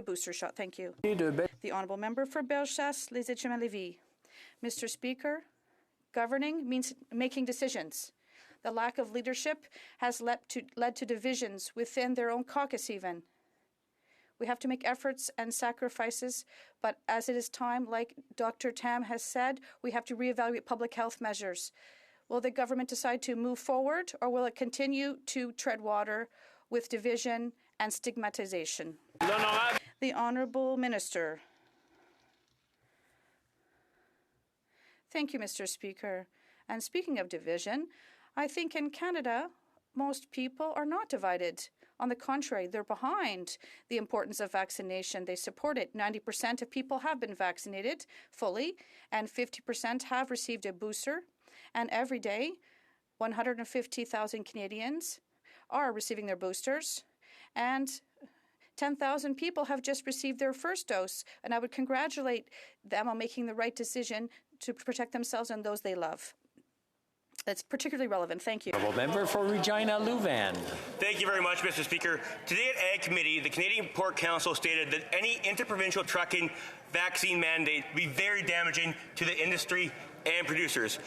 booster shot. Thank you. The Honourable Member for Bergen, Les Etchemins-Lévis. Mr. Speaker, governing means making decisions. The lack of leadership has led to divisions within their own caucus even. We have to make efforts and sacrifices, but as it is time, like Dr. Tam has said, we have to reevaluate public health measures. Will the government decide to move forward, or will it continue to tread water with division and stigmatization? The Honourable Minister. Thank you, Mr. Speaker. And speaking of division, I think in Canada, most people are not divided. On the contrary, they're behind the importance of vaccination. They support it. 90% of people have been vaccinated fully, and 50% have received a booster. And every day, 150,000 Canadians are receiving their boosters, and 10,000 people have just received their first dose. And I would congratulate them on making the right decision to protect themselves and those they love. That's particularly relevant. Thank you. Member for Regina Louvain. Thank you very much, Mr. Speaker. Today at Ag Committee, the Canadian Pork Council stated that any interprovincial trucking vaccine mandate would be very damaging to the industry and producers.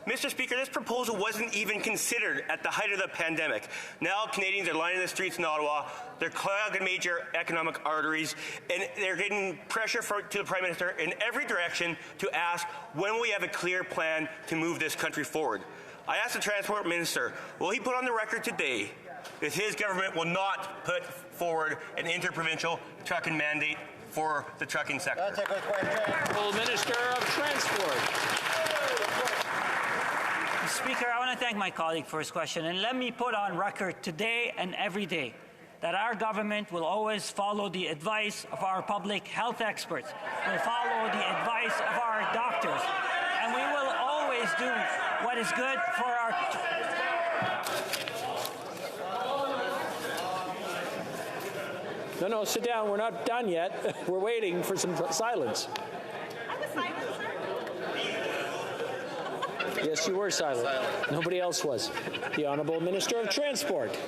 Mr. Speaker, this proposal wasn't even considered at the height of the pandemic. Now Canadians are lining the streets in Ottawa, they're clogging major economic arteries, and they're getting pressure to the Prime Minister in every direction to ask when we have a clear plan to move this country forward. I asked the Transport Minister, will he put on the record today that his government will not put forward an interprovincial trucking mandate for the trucking sector? That's a good question. Minister of Transport. Speaker, I want to thank my colleague for his question, and let me put on record today and every day that our government will always follow the advice of our public health experts, will follow the advice of our doctors, and we will always do what is good for our... No, sit down. We're not done yet. We're waiting for some silence. I was silent, sir. Yes, you were silent. Nobody else was. The Honourable Minister of Transport.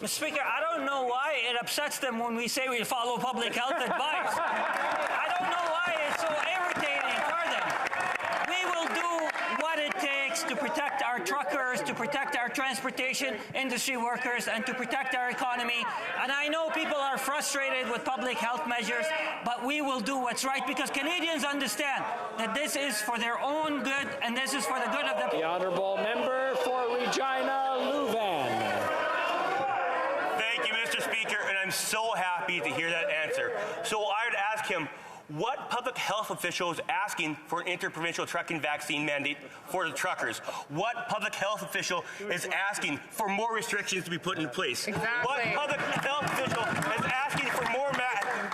Mr. Speaker, I don't know why it upsets them when we say we follow public health advice. I don't know why it's so irritating for them. We will do what it takes to protect our truckers, to protect our transportation industry workers, and to protect our economy. And I know people are frustrated with public health measures, but we will do what's right because Canadians understand that this is for their own good and this is for the good of the... The Honourable Member for Regina Louvain. Thank you, Mr. Speaker, and I'm so happy to hear that answer. So I would ask him, what public health official is asking for an interprovincial trucking vaccine mandate for the truckers? What public health official is asking for more restrictions to be put in place? Exactly. What public health official is asking for more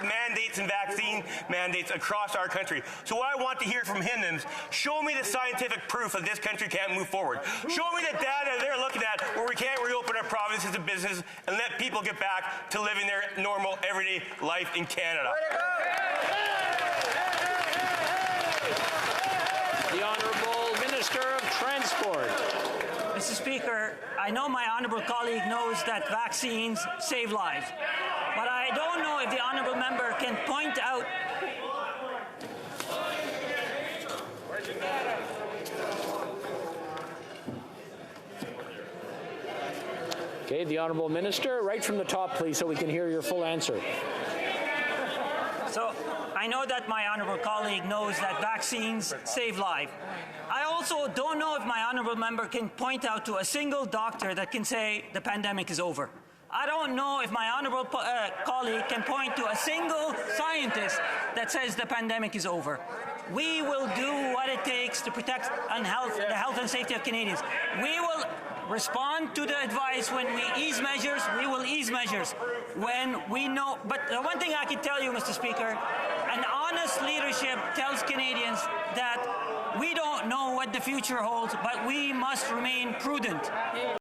mandates and vaccine mandates across our country? So what I want to hear from him is, show me the scientific proof that this country can't move forward. Show me the data they're looking at where we can't reopen our provinces and businesses and let people get back to living their normal, everyday life in Canada. The Honourable Minister of Transport. Mr. Speaker, I know my honourable colleague knows that vaccines save lives, but I don't know if the honourable member can point out... Okay, the Honourable Minister, right from the top, please, so we can hear your full answer. So I know that my honourable colleague knows that vaccines save lives. I also don't know if my honourable member can point out to a single doctor that can say the pandemic is over. I don't know if my honourable colleague can point to a single scientist that says the pandemic is over. We will do what it takes to protect the health and safety of Canadians. We will respond to the advice when we ease measures. We will ease measures when we know. But the one thing I can tell you, Mr. Speaker, an honest leadership tells Canadians that we don't know what the future holds, but we must remain prudent.